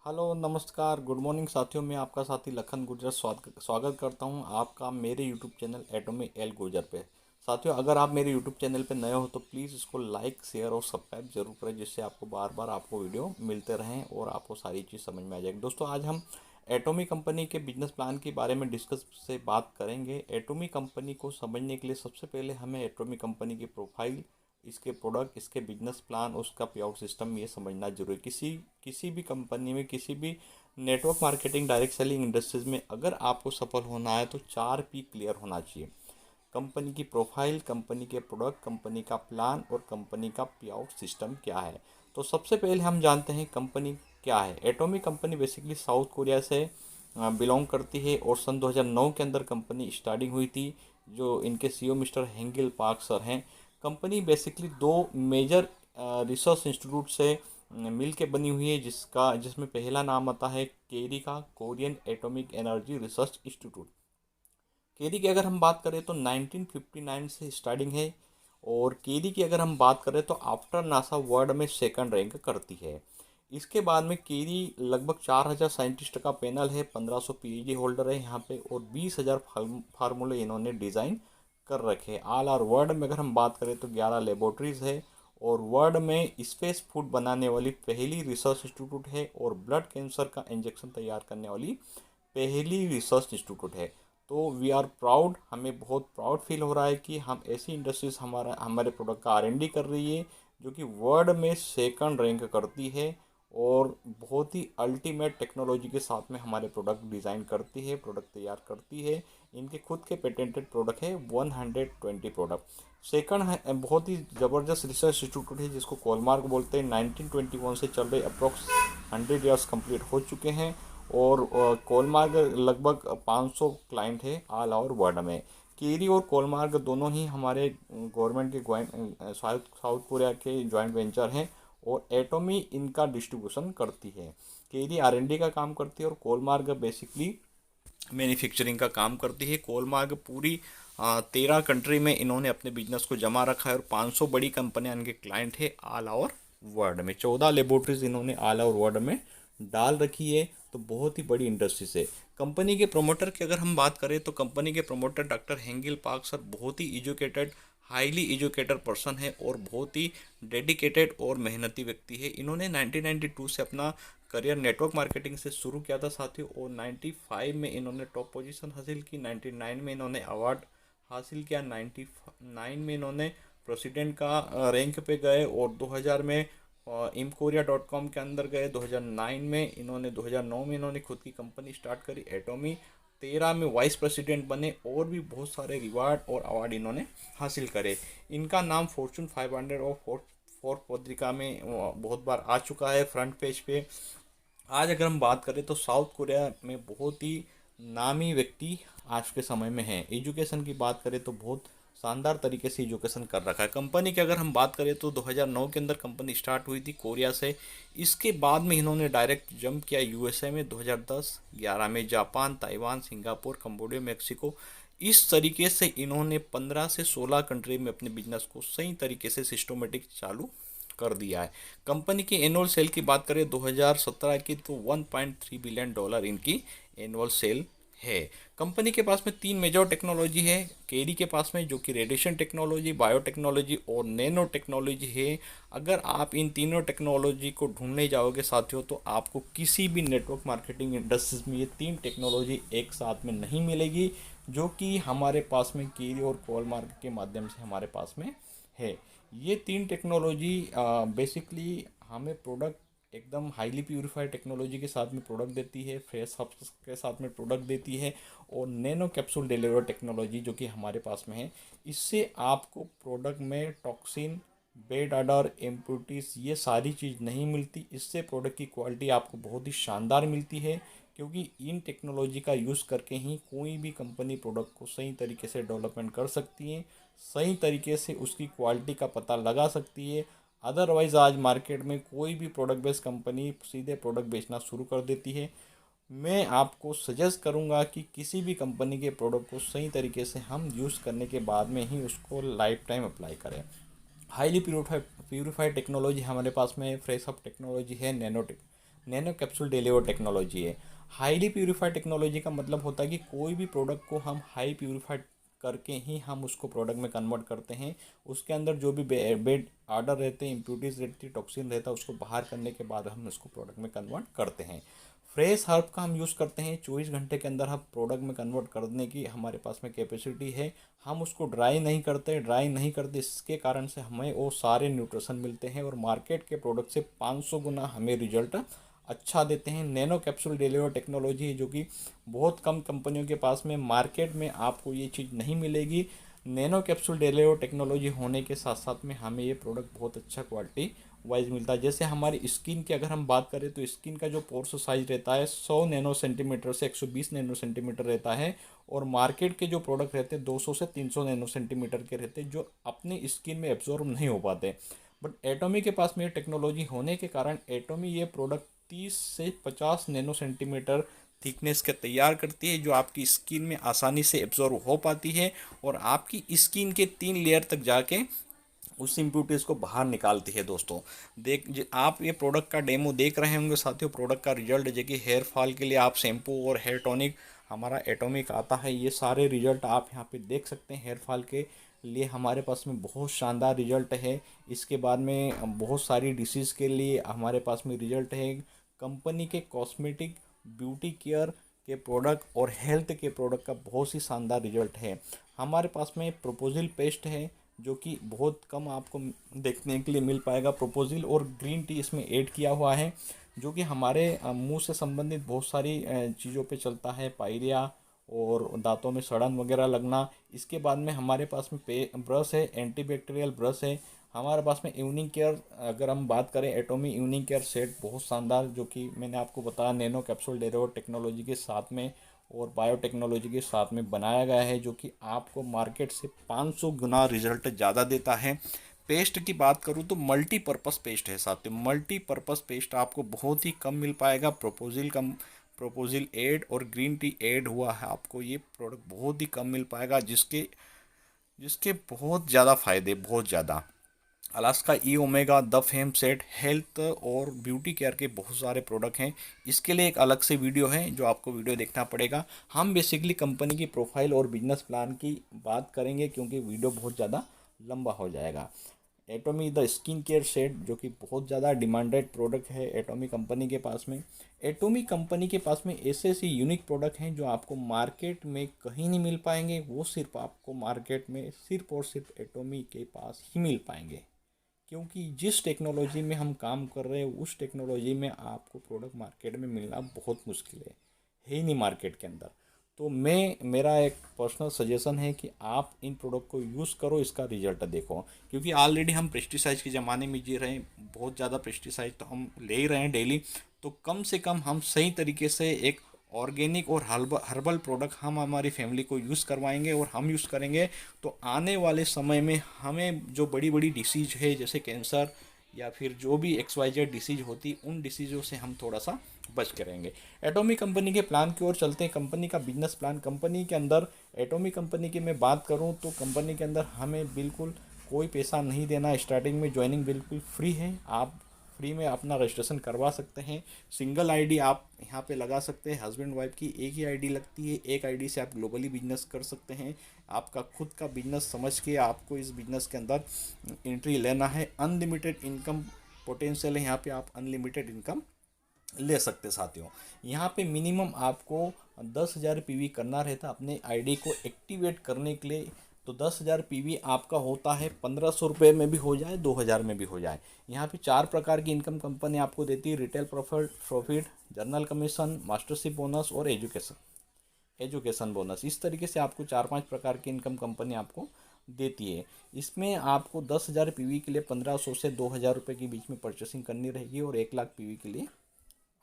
Hello नमस्कार good morning साथियों। मैं आपका साथी लखन गुर्जर स्वागत करता हूं आपका मेरे यूट्यूब चैनल एटॉमी एल गुर्जर पे। साथियों, अगर आप मेरे यूट्यूब चैनल पे नए हो तो प्लीज़ इसको लाइक शेयर और सब्सक्राइब जरूर करें, जिससे आपको बार बार आपको वीडियो मिलते रहें और आपको सारी चीज़ समझ में आ जाएगी। दोस्तों, आज हम एटॉमी कंपनी के बिजनेस प्लान के बारे में डिस्कस से बात करेंगे। एटॉमी कंपनी को समझने के लिए सबसे पहले हमें एटॉमी कंपनी की प्रोफाइल, इसके प्रोडक्ट, इसके बिजनेस प्लान, उसका पे आउट सिस्टम ये समझना जरूरी है। किसी किसी भी कंपनी में, किसी भी network marketing, direct selling industries में अगर आपको सफल होना है तो 4 P क्लियर होना चाहिए। कंपनी की प्रोफाइल, कंपनी के प्रोडक्ट, कंपनी का प्लान और कंपनी का पे आउट सिस्टम क्या है। तो सबसे पहले हम जानते हैं कंपनी क्या है। एटॉमी कंपनी बेसिकली साउथ कोरिया से बिलोंग करती है और सन 2009 के अंदर कंपनी स्टार्टिंग हुई थी। जो इनके सीईओ मिस्टर हेंगिल पार्क सर हैं। कंपनी बेसिकली दो मेजर रिसर्च इंस्टीट्यूट से मिल के बनी हुई है, जिसमें पहला नाम आता है केरी का, Korean atomic energy research institute. KAERI की अगर हम बात करें तो 1959 से स्टार्टिंग है। और केरी की अगर हम बात करें तो आफ्टर नासा वर्ल्ड में सेकंड रैंक करती है। इसके बाद में केरी लगभग 4,000 साइंटिस्ट का पैनल है, 1,500 पीएचडी होल्डर है यहाँ पे, और 20,000 फार्मूले इन्होंने डिज़ाइन कर रखे हैं। ऑल आर वर्ल्ड में अगर हम बात करें तो 11 लेबोरेटरीज है और वर्ल्ड में स्पेस फूड बनाने वाली पहली रिसर्च इंस्टीट्यूट है और ब्लड कैंसर का इंजेक्शन तैयार करने वाली पहली रिसर्च इंस्टीट्यूट है। तो वी आर प्राउड, हमें बहुत प्राउड फील हो रहा है कि हम ऐसी इंडस्ट्रीज हमारे प्रोडक्ट का R&D कर रही है जो कि वर्ल्ड में सेकंड रैंक करती है और बहुत ही अल्टीमेट टेक्नोलॉजी के साथ में हमारे प्रोडक्ट डिज़ाइन करती है, प्रोडक्ट तैयार करती है। इनके खुद के पेटेंटेड प्रोडक्ट है 120 प्रोडक्ट। सेकंड है बहुत ही ज़बरदस्त रिसर्च इंस्टीट्यूट है जिसको कोलमार्क बोलते हैं। 1921 से चल रहे अप्रोक्स 100 ईयर्स कंप्लीट हो चुके हैं और कोलमार्ग लगभग 500 क्लाइंट है ऑल ओवर वर्ल्ड में। केरी और कोलमार्ग दोनों ही हमारे गवर्नमेंट के साउथ कोरिया के जॉइंट वेंचर हैं और एटॉमी इनका डिस्ट्रीब्यूशन करती है। केरी R&D का काम करती है और कोलमार्ग बेसिकली मैन्युफैक्चरिंग का काम करती है। कोलमार्ग पूरी 13 कंट्री में इन्होंने अपने बिजनेस को जमा रखा है और 500 बड़ी कंपनियां इनके क्लाइंट है ऑल ओवर वर्ल्ड में। 14 लेबोरेटरीज इन्होंने ऑल ओवर वर्ल्ड में डाल रखी है। तो बहुत ही बड़ी इंडस्ट्री से कंपनी के प्रोमोटर की अगर हम बात करें तो कंपनी के प्रोमोटर डॉक्टर हेंगिल पार्क सर बहुत ही एजुकेटेड, हाईली एजुकेटेड पर्सन है और बहुत ही डेडिकेटेड और मेहनती व्यक्ति है। इन्होंने 1992 से अपना करियर नेटवर्क मार्केटिंग से शुरू किया था साथियों और 95 में इन्होंने टॉप पोजीशन हासिल की। 99 में इन्होंने अवार्ड हासिल किया। 99 में इन्होंने प्रेसिडेंट का रैंक पे गए और 2000 में imkorea.com के अंदर गए। 2009 में इन्होंने 2009 में इन्होंने खुद की कंपनी स्टार्ट करी एटॉमी। 13 में वाइस प्रेसिडेंट बने और भी बहुत सारे रिवार्ड और अवार्ड इन्होंने हासिल करे। इनका नाम फॉर्चून 500 और फोर्थ पत्रिका में बहुत बार आ चुका है फ्रंट पेज पे। आज अगर हम बात करें तो साउथ कोरिया में बहुत ही नामी व्यक्ति आज के समय में है। एजुकेशन की बात करें तो बहुत शानदार तरीके से एजुकेशन कर रखा है। कंपनी की अगर हम बात करें तो 2009 के अंदर कंपनी स्टार्ट हुई थी कोरिया से। इसके बाद में इन्होंने डायरेक्ट जंप किया यूएसए में। 2010-11 में Japan, Taiwan, Singapore, Cambodia, Mexico, इस तरीके से इन्होंने 15 से 16 कंट्री में अपने बिजनेस को सही तरीके से सिस्टमेटिक चालू कर दिया है। कंपनी की एनुअल सेल की बात करें 2017 की तो $1.3 बिलियन इनकी एनुअल सेल है। कंपनी के पास में 3 मेजर टेक्नोलॉजी है। केरी के पास में जो कि रेडिएशन टेक्नोलॉजी, बायोटेक्नोलॉजी और नैनो टेक्नोलॉजी है। अगर आप इन तीनों टेक्नोलॉजी को ढूंढने जाओगे साथियों तो आपको किसी भी नेटवर्क मार्केटिंग इंडस्ट्रीज में ये 3 टेक्नोलॉजी एक साथ में नहीं मिलेगी, जो कि हमारे पास में केरी और कोलमार्क के माध्यम से हमारे पास में है। ये 3 टेक्नोलॉजी बेसिकली हमें प्रोडक्ट एकदम हाईली प्यूरिफाइड टेक्नोलॉजी के साथ में प्रोडक्ट देती है, फ्रेश हब्स के साथ में प्रोडक्ट देती है और नैनो कैप्सूल डिलीवर टेक्नोलॉजी जो कि हमारे पास में है। इससे आपको प्रोडक्ट में टॉक्सिन, बेड ऑर्डर, इम्प्योरिटीज़ ये सारी चीज़ नहीं मिलती। इससे प्रोडक्ट की क्वालिटी आपको बहुत ही शानदार मिलती है, क्योंकि इन टेक्नोलॉजी का यूज़ करके ही कोई भी कंपनी प्रोडक्ट को सही तरीके से डेवलपमेंट कर सकती है, सही तरीके से उसकी क्वालिटी का पता लगा सकती है। अदरवाइज़ आज मार्केट में कोई भी प्रोडक्ट बेस्ड कंपनी सीधे प्रोडक्ट बेचना शुरू कर देती है। मैं आपको सजेस्ट करूंगा कि किसी भी कंपनी के प्रोडक्ट को सही तरीके से हम यूज़ करने के बाद में ही उसको लाइफ टाइम अप्लाई करें। हाईली प्यूरिफाइड टेक्नोलॉजी हमारे पास में फ्रेश अप टेक्नोलॉजी है, नैनो कैप्सूल डिलीवर टेक्नोलॉजी है। हाईली प्यूरिफाइड टेक्नोलॉजी का मतलब होता है कि कोई भी प्रोडक्ट को हम हाई प्यूरिफाइड करके ही हम उसको प्रोडक्ट में कन्वर्ट करते हैं। उसके अंदर जो भी बेड आर्डर रहते हैं, इम्प्यूरिटीज़ रहती है, टॉक्सिन रहता है, उसको बाहर करने के बाद हम उसको प्रोडक्ट में कन्वर्ट करते हैं। फ्रेश हर्ब का हम यूज़ करते हैं। 24 घंटे के अंदर हम प्रोडक्ट में कन्वर्ट करने की हमारे पास में कैपेसिटी है। हम उसको ड्राई नहीं करते, इसके कारण से हमें वो सारे न्यूट्रिशन मिलते हैं और मार्केट के प्रोडक्ट से 500 गुना हमें रिजल्ट अच्छा देते हैं। नैनो कैप्सूल डिलीवर टेक्नोलॉजी है जो कि बहुत कम कंपनियों के पास में मार्केट में आपको ये चीज़ नहीं मिलेगी। नैनो कैप्सूल डिलीवर टेक्नोलॉजी होने के साथ साथ में हमें ये प्रोडक्ट बहुत अच्छा क्वालिटी वाइज मिलता है। जैसे हमारी स्किन की अगर हम बात करें तो स्किन का जो पोर्स साइज रहता है 100 नैनो सेंटीमीटर से 120 नैनो सेंटीमीटर रहता है, और मार्केट के जो प्रोडक्ट रहते हैं 200 से 300 नैनो सेंटीमीटर के रहते हैं, जो अपनी स्किन में एब्जॉर्ब नहीं हो पाते। बट एटॉमी के पास में ये टेक्नोलॉजी होने के कारण एटॉमी ये प्रोडक्ट 30 से 50 नैनो सेंटीमीटर थिकनेस का तैयार करती है, जो आपकी स्किन में आसानी से एब्जॉर्ब हो पाती है और आपकी स्किन के 3 लेयर तक जाके उस इम्प्यूरिटीज़ को बाहर निकालती है। दोस्तों आप ये प्रोडक्ट का डेमो देख रहे होंगे साथियों। प्रोडक्ट का रिजल्ट जो कि हेयर फॉल के लिए आप शैम्पू और हेयर टॉनिक हमारा एटॉमिक आता है, ये सारे रिजल्ट आप यहाँ पे देख सकते हैं। हेयर फॉल के लिए हमारे पास में बहुत शानदार रिजल्ट है। इसके बाद में बहुत सारी डिसीज़ के लिए हमारे पास में रिजल्ट है। कंपनी के कॉस्मेटिक, ब्यूटी केयर के प्रोडक्ट और हेल्थ के प्रोडक्ट का बहुत ही शानदार रिजल्ट है। हमारे पास में प्रोपोजिल पेस्ट है जो कि बहुत कम आपको देखने के लिए मिल पाएगा। प्रोपोजिल और ग्रीन टी इसमें ऐड किया हुआ है, जो कि हमारे मुंह से संबंधित बहुत सारी चीज़ों पे चलता है, पायरिया और दांतों में सड़न वगैरह लगना। इसके बाद में हमारे पास में ब्रश है, एंटीबैक्टीरियल ब्रश है। हमारे पास में इवनिंग केयर अगर हम बात करें, एटॉमी इवनिंग केयर सेट बहुत शानदार, जो कि मैंने आपको बताया नैनो कैप्सूल डिलीवर टेक्नोलॉजी के साथ में और बायोटेक्नोलॉजी के साथ में बनाया गया है, जो कि आपको मार्केट से 500 गुना रिजल्ट ज़्यादा देता है। पेस्ट की बात करूँ तो मल्टीपर्पज़ पेस्ट है साथियों। मल्टीपर्पज़ पेस्ट आपको बहुत ही कम मिल पाएगा। प्रोपोजिल एड और ग्रीन टी एड हुआ है, आपको ये प्रोडक्ट बहुत ही कम मिल पाएगा, जिसके जिसके बहुत ज़्यादा फ़ायदे, बहुत ज़्यादा। Alaska E omega, the fame set, health और ब्यूटी केयर के बहुत सारे प्रोडक्ट हैं। इसके लिए एक अलग से वीडियो है जो आपको वीडियो देखना पड़ेगा। हम बेसिकली कंपनी की प्रोफाइल और बिजनेस प्लान की बात करेंगे क्योंकि वीडियो बहुत ज़्यादा लंबा हो जाएगा। एटॉमी द स्किन केयर सेट जो कि बहुत ज़्यादा डिमांडेड प्रोडक्ट है एटॉमी कंपनी के पास में। एटॉमी कंपनी के पास में ऐसे ऐसे यूनिक प्रोडक्ट हैं जो आपको मार्केट में कहीं नहीं मिल पाएंगे, वो सिर्फ आपको मार्केट में सिर्फ और सिर्फ एटॉमी के पास ही मिल पाएंगे। क्योंकि जिस टेक्नोलॉजी में हम काम कर रहे हैं उस टेक्नोलॉजी में आपको प्रोडक्ट मार्केट में मिलना बहुत मुश्किल है ही नहीं मार्केट के अंदर। तो मेरा एक पर्सनल सजेशन है कि आप इन प्रोडक्ट को यूज़ करो, इसका रिजल्ट देखो। क्योंकि ऑलरेडी हम पेस्टिसाइड के ज़माने में जी रहे हैं, बहुत ज़्यादा पेस्टिसाइड तो हम ले ही रहे हैं डेली। तो कम से कम हम सही तरीके से एक ऑर्गेनिक और हर्बल प्रोडक्ट हम हमारी फैमिली को यूज़ करवाएंगे और हम यूज़ करेंगे, तो आने वाले समय में हमें जो बड़ी बड़ी डिसीज़ है जैसे कैंसर या फिर जो भी XYZ डिसीज़ होती, उन डिसीज़ों से हम थोड़ा सा बच करेंगे। एटॉमी कंपनी के प्लान की ओर चलते हैं। कंपनी का बिजनेस प्लान, कंपनी के अंदर एटॉमी कंपनी की मैं बात करूं तो कंपनी के अंदर हमें बिल्कुल कोई पैसा नहीं देना। स्टार्टिंग में ज्वाइनिंग बिल्कुल फ्री है, आप फ्री में अपना रजिस्ट्रेशन करवा सकते हैं। सिंगल आईडी आप यहाँ पे लगा सकते हैं। हस्बैंड वाइफ की एक ही आईडी लगती है, एक आईडी से आप ग्लोबली बिजनेस कर सकते हैं। आपका खुद का बिजनेस समझ के आपको इस बिजनेस के अंदर एंट्री लेना है। अनलिमिटेड इनकम पोटेंशियल है यहाँ पे, आप अनलिमिटेड इनकम ले सकते साथियों। यहाँ पे मिनिमम आपको 10,000 पीवी करना रहता अपने आईडी को एक्टिवेट करने के लिए। तो 10,000 पीवी आपका होता है 1,500 रुपये में भी हो जाए, 2,000 में भी हो जाए। यहाँ पे 4 प्रकार की इनकम कंपनी आपको देती है: retail profit, journal commission, mastership bonus और एजुकेशन बोनस। इस तरीके से आपको 4-5 प्रकार की इनकम कंपनी आपको देती है। इसमें आपको 10,000 पीवी के लिए 1,500 से 2,000 रुपये के बीच में परचेसिंग करनी रहेगी और 1,00,000 पीवी के लिए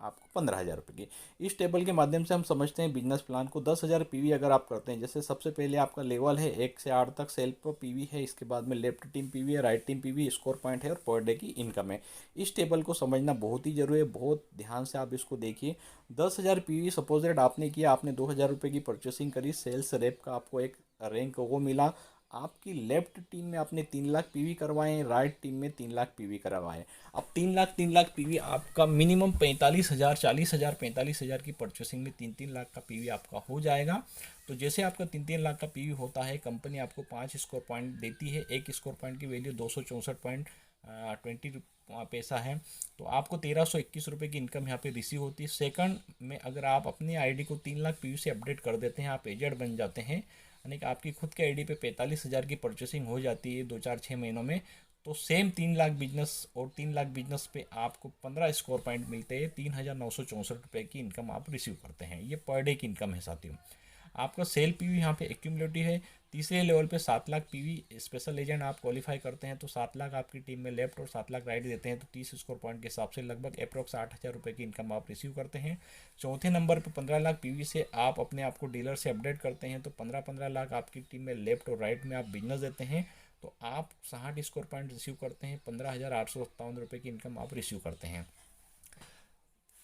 आपको 15,000 रुपये की। इस टेबल के माध्यम से हम समझते हैं बिजनेस प्लान को। 10,000 पीवी अगर आप करते हैं, जैसे सबसे पहले आपका लेवल है 1 से 8 तक सेल्फ पीवी है, इसके बाद में लेफ्ट टीम पीवी है, right team PV, score point है और पर डे की इनकम है। इस टेबल को समझना बहुत ही जरूरी है, बहुत ध्यान से आप इसको देखिए। 10,000 पीवी सपोजेड आपने किया, आपने 2,000 रुपये की परचेसिंग करी, सेल्स रेप का आपको एक रैंक वो मिला, आपकी लेफ्ट टीम में आपने 3 लाख पीवी करवाए, राइट टीम में 3 लाख पीवी करवाए। अब 3 लाख पीवी आपका मिनिमम 45,000, 40,000, 45,000 की परचेसिंग में 3-3 लाख का पीवी आपका हो जाएगा। तो जैसे आपका 3-3 लाख का पीवी होता है, कंपनी आपको 5 स्कोर पॉइंट देती है। एक स्कोर पॉइंट की वैल्यू 264.20 पैसा है। तो आपको 1321 रुपये की इनकम यहाँ पे रिसीव होती है। सेकंड में अगर आप अपनी आईडी को 3 लाख पीवी से अपडेट कर देते हैं, आप एजेड बन जाते हैं, यानी कि आपकी खुद के आईडी पे 45,000 की परचेसिंग हो जाती है 2-4-6 महीनों में। तो सेम 3 लाख बिजनेस और 3 लाख बिजनेस पे आपको 15 स्कोर पॉइंट मिलते हैं। 3,964 रुपये की इनकम आप रिसीव करते हैं। ये पर डे की इनकम है साथियों। आपका सेल पीवी यहाँ पे एक्यूमुलेटिव है। तीसरे लेवल पे 7 लाख पीवी स्पेशल एजेंट आप क्वालिफाई करते हैं तो 7 लाख आपकी टीम में लेफ्ट और 7 लाख राइट देते हैं, तो 30 स्कोर पॉइंट के हिसाब से लगभग अप्रॉक्स 8,000 रुपये की इनकम आप रिसीव करते हैं। चौथे नंबर पे 15 लाख पीवी से आप अपने आप को डीलर से अपडेट करते हैं, तो 15-15 लाख आपकी टीम में लेफ्ट और राइट में आप बिजनेस देते हैं, तो आप 60 स्कोर पॉइंट रिसीव करते हैं। 15,857 रुपये की इनकम आप रिसीव करते हैं।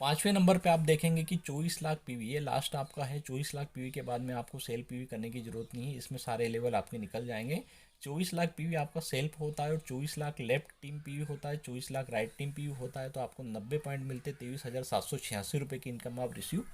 पाँचवें नंबर पे आप देखेंगे कि 24 लाख पीवी, ये लास्ट आपका है। 24 लाख पीवी के बाद में आपको सेल पीवी करने की ज़रूरत नहीं है, इसमें सारे लेवल आपके निकल जाएंगे। 24 लाख पीवी आपका सेल्फ होता है और 24 लाख लेफ्ट टीम पीवी होता है, 24 लाख राइट टीम पीवी होता है। तो आपको 90 पॉइंट मिलते, 23,786 रुपये की इनकम आप रिसीव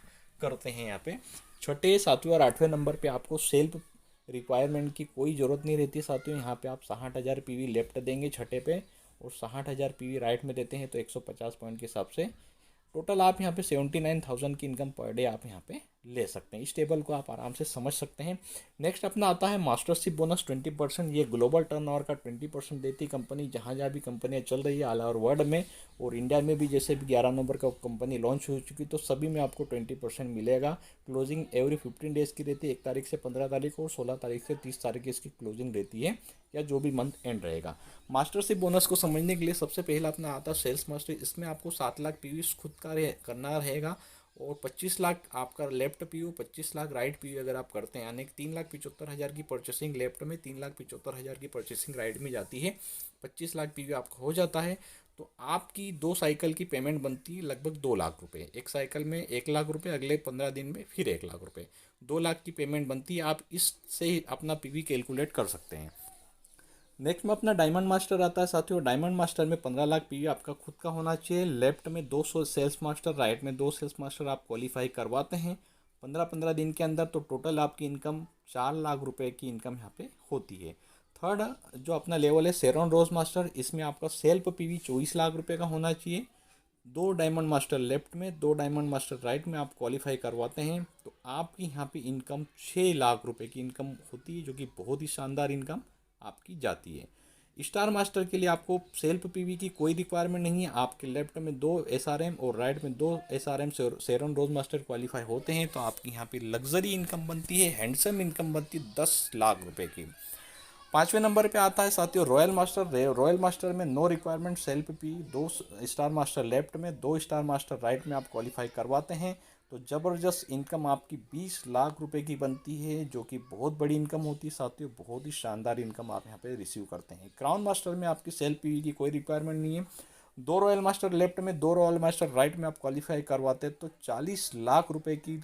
करते हैं यहाँ पे। छठे, सातवें और आठवें नंबर पे आपको सेल्फ रिक्वायरमेंट की कोई ज़रूरत नहीं रहती साथियों। यहाँ पे आप 60,000 पीवी लेफ्ट देंगे छठे पे और 60,000 पीवी राइट में देते हैं, तो 150 पॉइंट के हिसाब से टोटल आप यहाँ पे 79,000 की इनकम पर डे आप यहाँ पे ले सकते हैं। इस टेबल को आप आराम से समझ सकते हैं। नेक्स्ट अपना आता है मास्टरशिप बोनस 20%। ये ग्लोबल टर्नओवर का 20% देती कंपनी, जहाँ जहाँ भी कंपनियाँ चल रही है ऑल ओवर वर्ल्ड में और इंडिया में भी। जैसे भी 11 नवंबर का कंपनी लॉन्च हो चुकी, तो सभी में आपको 20% मिलेगा। क्लोजिंग एवरी 15 डेज़ की रहती है, 1 तारीख से 15 तारीख और 16 तारीख से 30 तारीख की इसकी क्लोजिंग रहती है, या जो भी मंथ एंड रहेगा। मास्टरशिप बोनस को समझने के लिए सबसे पहला अपना आता है सेल्स मास्टर। इसमें आपको 7 लाख पीवी खुद का करना रहेगा और 25 लाख आपका left PU, 25 lakh right PU अगर आप करते हैं, यानी 3,75,000 की परचेसिंग लेफ्ट में, 3,75,000 की परचेसिंग राइट में जाती है, 25 लाख पीयू आपका हो जाता है। तो आपकी 2 साइकिल की पेमेंट बनती है लगभग 2 लाख रुपए। एक साइकिल में 1 लाख रुपए, अगले 15 दिन में फिर 1 लाख रुपए, 2 लाख की पेमेंट बनती है। आप इससे अपना पीवी कैलकुलेट कर सकते हैं। नेक्स्ट में अपना डायमंड मास्टर आता है साथियों। डायमंड मास्टर में 15 लाख पीवी आपका खुद का होना चाहिए। लेफ्ट में 200 सेल्स मास्टर, राइट में 2 सेल्स मास्टर आप क्वालिफाई करवाते हैं 15-15 दिन के अंदर, तो टोटल आपकी इनकम 4 लाख रुपए की इनकम यहाँ पे होती है। थर्ड जो अपना लेवल है शेरॉन रोज मास्टर, इसमें आपका सेल्फ पीवी 24 लाख रुपए का होना चाहिए। 2 डायमंड मास्टर लेफ्ट में, 2 डायमंड मास्टर राइट में आप क्वालिफाई करवाते हैं, तो आपकी यहाँ पे इनकम 6 लाख रुपए की इनकम होती है, जो कि बहुत ही शानदार इनकम आपकी जाती है। स्टार मास्टर के लिए आपको सेल्फ पीवी की कोई रिक्वायरमेंट नहीं है। आपके लेफ्ट में 2 SRM और राइट में 2 SRM शेरॉन रोज मास्टर क्वालिफाई होते हैं, तो आपकी यहाँ पे लग्जरी इनकम बनती है, हैंडसम इनकम बनती है 10 लाख रुपए की। पाँचवें नंबर पे आता है साथियों रॉयल मास्टर। रॉयल मास्टर में no requirement self P, 2 star master left में, 2 स्टार मास्टर राइट में आप क्वालिफाई करवाते हैं, तो ज़बरदस्त इनकम आपकी 20 लाख रुपए की बनती है, जो कि बहुत बड़ी इनकम होती है साथियों। बहुत ही शानदार इनकम आप यहाँ पे रिसीव करते हैं। क्राउन मास्टर में आपकी सेल्फ पी की कोई रिक्वायरमेंट नहीं है। 2 रॉयल मास्टर लेफ्ट में, 2 रॉयल मास्टर राइट में आप क्वालिफाई करवाते हैं, तो 40 लाख रुपए की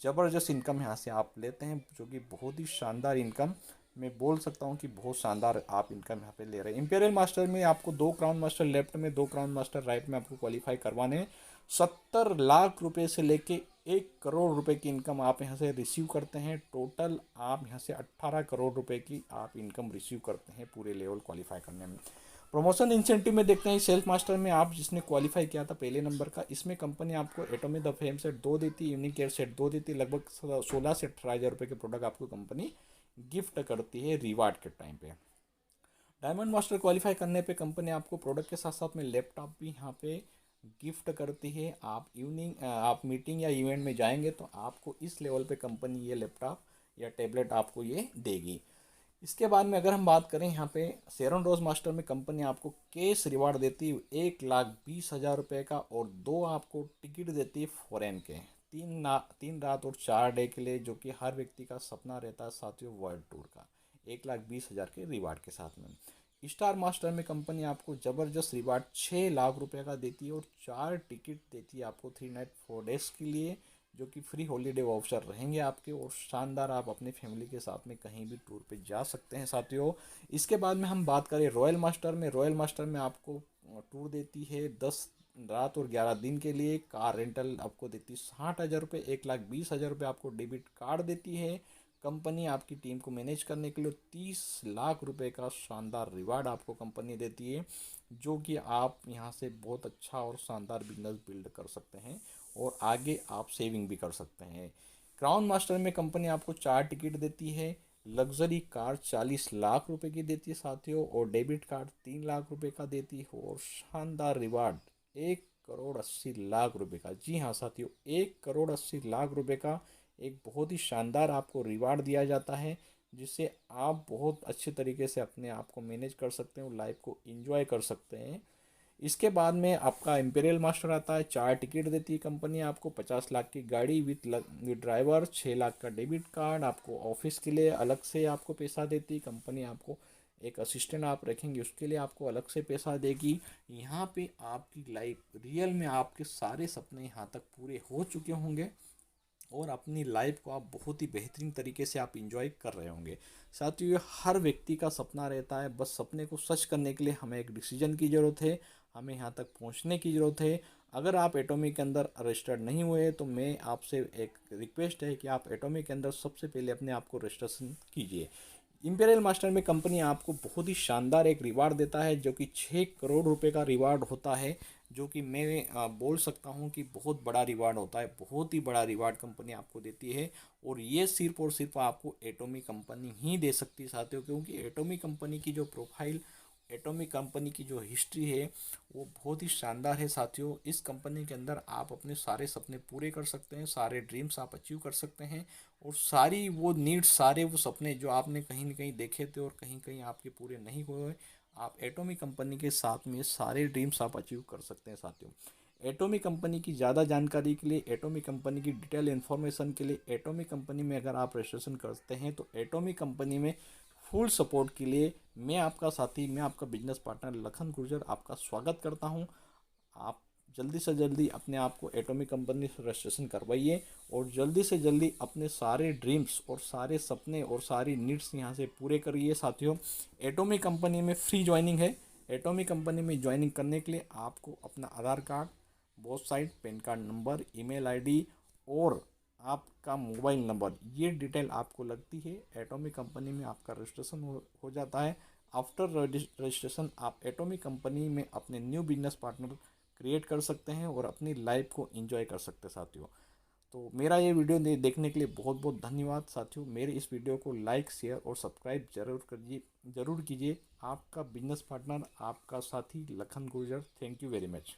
ज़बरदस्त इनकम यहाँ से आप लेते हैं, जो कि बहुत ही शानदार इनकम मैं बोल सकता हूँ कि बहुत शानदार आप इनकम यहाँ पे ले रहे हैं। इंपीरियल मास्टर में आपको 2 क्राउन मास्टर लेफ्ट में, 2 क्राउन मास्टर राइट में आपको क्वालिफाई करवाने हैं। 70 लाख रुपए से लेके 1 करोड़ रुपए की इनकम आप यहाँ से रिसीव करते हैं। टोटल आप यहाँ से 18 करोड़ रुपए की आप इनकम रिसीव करते हैं पूरे लेवल क्वालिफाई करने में। प्रमोशन इंसेंटिव में देखते हैं सेल्फ मास्टर में आप जिसने क्वालिफाई किया था पहले नंबर का, इसमें कंपनी आपको एटॉमिक द फेम सेट 2 देती, यूनिक केयर सेट 2 देती, लगभग 16 से 18 हज़ार रुपये के प्रोडक्ट आपको कंपनी गिफ्ट करती है रिवार्ड के टाइम पे। डायमंड मास्टर क्वालिफाई करने पे कंपनी आपको प्रोडक्ट के साथ साथ में लैपटॉप भी यहाँ पे गिफ्ट करती है। आप मीटिंग या इवेंट में जाएंगे तो आपको इस लेवल पे कंपनी ये लैपटॉप या टैबलेट आपको ये देगी। इसके बाद में अगर हम बात करें यहाँ पे शेरॉन रोज मास्टर में कंपनी आपको कैश रिवार्ड देती है 1,20,000 रुपये का, और 2 आपको टिकट देती है फॉरेन के 3 रात और 4 डे के लिए, जो कि हर व्यक्ति का सपना रहता है साथियों वर्ल्ड टूर का, 1,20,000 के रिवार्ड के साथ में। स्टार मास्टर में कंपनी आपको ज़बरदस्त रिवार्ड 6 लाख रुपए का देती है और 4 टिकट देती है आपको 3 नाइट 4 डेज के लिए, जो कि फ्री हॉलीडे वाउचर रहेंगे आपके, और शानदार आप अपनी फैमिली के साथ में कहीं भी टूर पे जा सकते हैं साथियों। इसके बाद में हम बात करें रॉयल मास्टर में। रॉयल मास्टर में आपको टूर देती है 10 रात और 11 दिन के लिए। कार रेंटल आपको देती है 60,000 रुपये, 1,20,000 रुपये आपको डेबिट कार्ड देती है कंपनी। आपकी टीम को मैनेज करने के लिए 30 लाख रुपए का शानदार रिवार्ड आपको कंपनी देती है, जो कि आप यहाँ से बहुत अच्छा और शानदार बिजनेस बिल्ड कर सकते हैं और आगे आप सेविंग भी कर सकते हैं। क्राउन मास्टर में कंपनी आपको 4 टिकट देती है, लग्जरी कार 40 लाख रुपए की देती है साथियों, और डेबिट कार्ड 3 लाख रुपए का देती है, और शानदार रिवार्ड 1,80,00,000 रुपए का। जी हाँ साथियों, 1,80,00,000 रुपए का एक बहुत ही शानदार आपको रिवार्ड दिया जाता है, जिससे आप बहुत अच्छे तरीके से अपने आप को मैनेज कर सकते हैं और लाइफ को एंजॉय कर सकते हैं। इसके बाद में आपका इम्पेरियल मास्टर आता है। 4 टिकट देती है कंपनी आपको, 50 लाख की गाड़ी विद ड्राइवर, 6 लाख का डेबिट कार्ड। आपको ऑफिस के लिए अलग से आपको पैसा देती है कंपनी। आपको एक असिस्टेंट आप रखेंगे, उसके लिए आपको अलग से पैसा देगी। यहाँ पे आपकी लाइफ रियल में आपके सारे सपने यहाँ तक पूरे हो चुके होंगे और अपनी लाइफ को आप बहुत ही बेहतरीन तरीके से आप इंजॉय कर रहे होंगे साथियों। ये हर व्यक्ति का सपना रहता है, बस सपने को सच करने के लिए हमें एक डिसीजन की ज़रूरत है, हमें यहाँ तक पहुँचने की ज़रूरत है। अगर आप एटॉमिक के अंदर रजिस्टर्ड नहीं हुए तो मैं आपसे एक रिक्वेस्ट है कि आप एटॉमिक के अंदर सबसे पहले अपने आप को रजिस्ट्रेशन कीजिए। इंपेरियल मास्टर में कंपनी आपको बहुत ही शानदार एक रिवार्ड देता है, जो कि 6 करोड़ रुपए का रिवार्ड होता है, जो कि मैं बोल सकता हूँ कि बहुत बड़ा रिवार्ड होता है। बहुत ही बड़ा रिवार्ड कंपनी आपको देती है, और ये सिर्फ और सिर्फ आपको एटॉमिक कंपनी ही दे सकती है साथियों, क्योंकि एटॉमिक कंपनी की जो प्रोफाइल, एटॉमिक कंपनी की जो हिस्ट्री है वो बहुत ही शानदार है साथियों। इस कंपनी के अंदर आप अपने सारे सपने पूरे कर सकते हैं, सारे ड्रीम्स आप अचीव कर सकते हैं, और सारी वो नीड्स, सारे वो सपने जो आपने कहीं ना कहीं देखे थे और कहीं कहीं आपके पूरे नहीं हुए, आप एटॉमिक कंपनी के साथ में सारे ड्रीम्स आप अचीव कर सकते हैं साथियों। एटॉमिक कंपनी की ज़्यादा जानकारी के लिए, एटॉमिक कंपनी की डिटेल इन्फॉर्मेशन के लिए, एटॉमिक कंपनी में अगर आप रजिस्ट्रेशन करते हैं तो एटॉमिक कंपनी में फुल सपोर्ट के लिए मैं आपका साथी, मैं आपका बिजनेस पार्टनर लखन गुर्जर आपका स्वागत करता हूं। आप जल्दी से जल्दी अपने आप को एटॉमिक कंपनी से रजिस्ट्रेशन करवाइए, और जल्दी से जल्दी अपने सारे ड्रीम्स और सारे सपने और सारी नीड्स यहाँ से पूरे करिए साथियों। एटॉमिक कंपनी में फ्री ज्वाइनिंग है। एटॉमिक कंपनी में ज्वाइनिंग करने के लिए आपको अपना Aadhaar card, both side, PAN card number, email ID और आपका मोबाइल नंबर, ये डिटेल आपको लगती है। एटॉमिक कंपनी में आपका रजिस्ट्रेशन हो जाता है। आफ्टर रजिस्ट्रेशन आप एटॉमिक कंपनी में अपने न्यू बिजनेस पार्टनर क्रिएट कर सकते हैं और अपनी लाइफ को एंजॉय कर सकते हैं साथियों। तो मेरा ये वीडियो देखने के लिए बहुत बहुत धन्यवाद साथियों। मेरे इस वीडियो को लाइक, शेयर और सब्सक्राइब जरूर कीजिए। आपका बिजनेस पार्टनर, आपका साथी Lakhan Gurjar. Thank you very much.